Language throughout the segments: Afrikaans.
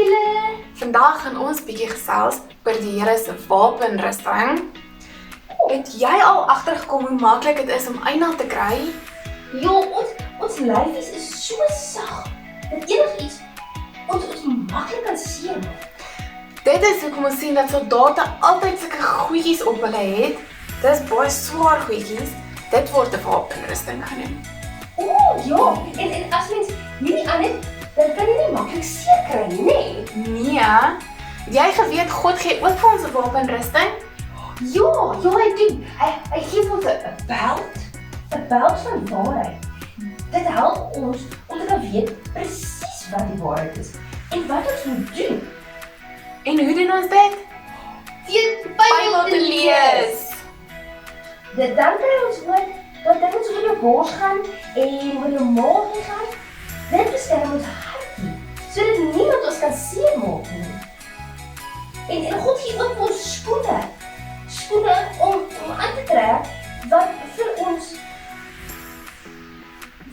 julle. Vandag gaan ons bietjie gesels oor die Here se wapenrusting. Het jy al agtergekom hoe maklik dit is om eina te kry? Ja, ons lyfies is so sag, dat enigiets ons maklik kan seën. Dit is hoekom ons sien dat soldate altyd sulke goedjies op hulle het. Dis baie swaar goedjies. Dit word 'n wapenrusting genoem. Ja, en as mens hierdie aan het, dan kan jy nie maklik seer kry nie, nee. Nee, het jy geweet God gee ook vir ons 'n wapenrusting? Ja, hy doen. Hy gee ons 'n beld van waarheid. Dit help ons om te kan weet presies wat die waarheid is en wat ons moet doen. En hoe doen ons dit? Deur die Bybel te lees. Dan kry ons hoor dat dinge so oor jou bors gaan en oor jou maag gaan. Dit beskerm ons hartjie, sodat niemand ons kan seermaak nie. En God gee ook vir ons skoene om aan te trek wat vir ons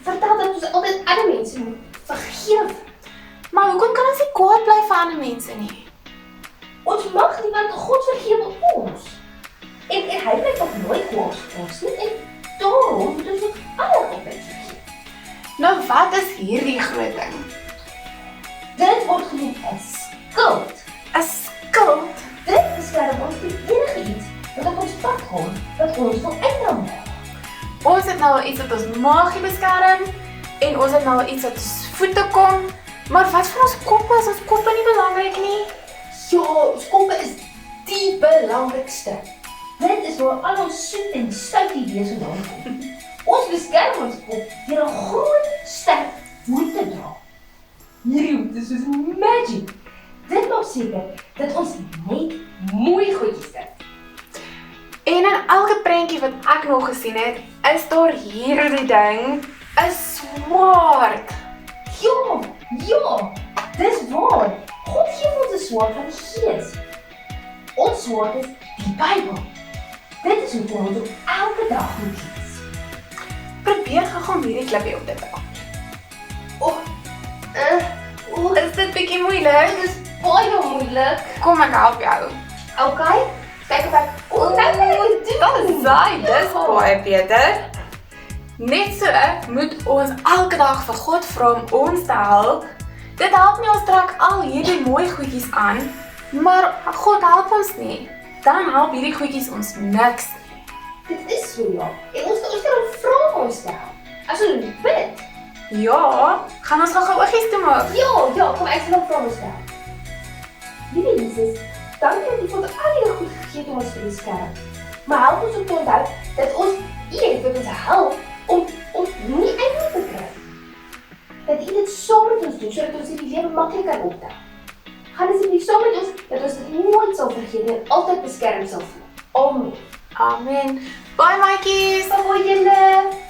vertel dat ons altyd ander mense moet vergewe. Maar hoekom kan ons nie kwaad bly vir ander mense nie? Ons mag nie, want God vergewe ons. En hy bly nog nooit kwaad vir ons nie, en daarom moet ons ook ander altyd vergewe. Nou wat is hierdie groot ding? Dit word genoem 'n skild. 'n Skild? Dit beskerm ons teen enige iets wat op ons pad kom, wat ons wil uitdam. Ons het nou iets wat ons maagie beskerm en ons het nou iets wat ons voete kom. Maar wat van ons koppe? Is ons koppe nie belangrik nie? Ja, ons koppe is die belangrikste. Dit is waar al ons soet en stout idees vandaan kom. Ons beskerm ons kop deur 'n groot, sterk hoed te dra. Hierdie hoed is soos magic. Dit maak seker dat ons net mooi goedjies kry. En in elke prentjie wat ek nog gesien het, is daar hierdie ding, 'n swaard. Ja, dis waar. God gee ons 'n swaard van die Gees. Ons swaard is die Bybel. Dit is hoe ons op elke dag moet lees. Probeer gou om hierdie klippie op te tik. Is dit bietjie moeilik? Dit is baie moeilik. Kom ek help jou. Okay, kyk of ek... nou kan ek dit doen. Dis baie beter. Net so moet ons elke dag vir God vra om ons te help. Dit help nie ons trek al hierdie mooi goedjies aan, maar God help ons nie. Dan help hierdie goedjies ons niks nie. Dit is so, ja. En ons kan ook vra om ons te help. As ons bid. Ja, gaan ons gou oogies toe maak. Ja, kom ek sal vra om ons te help. Liewe Jesus, dankie dat U vir al die goed gegee het om ons te beskerm. Maar help ons ook te onthou dat ons U wat ons help om nie einde te kry. Dat U dit saam met ons doen, sodat ons die lewe maklik kan optel. Gaan asseblief saam met ons, dat ons dit nooit sal vergeet en altyd beskerm sal voel. Amen. Amen. Bye, maatjies. Bye, julle.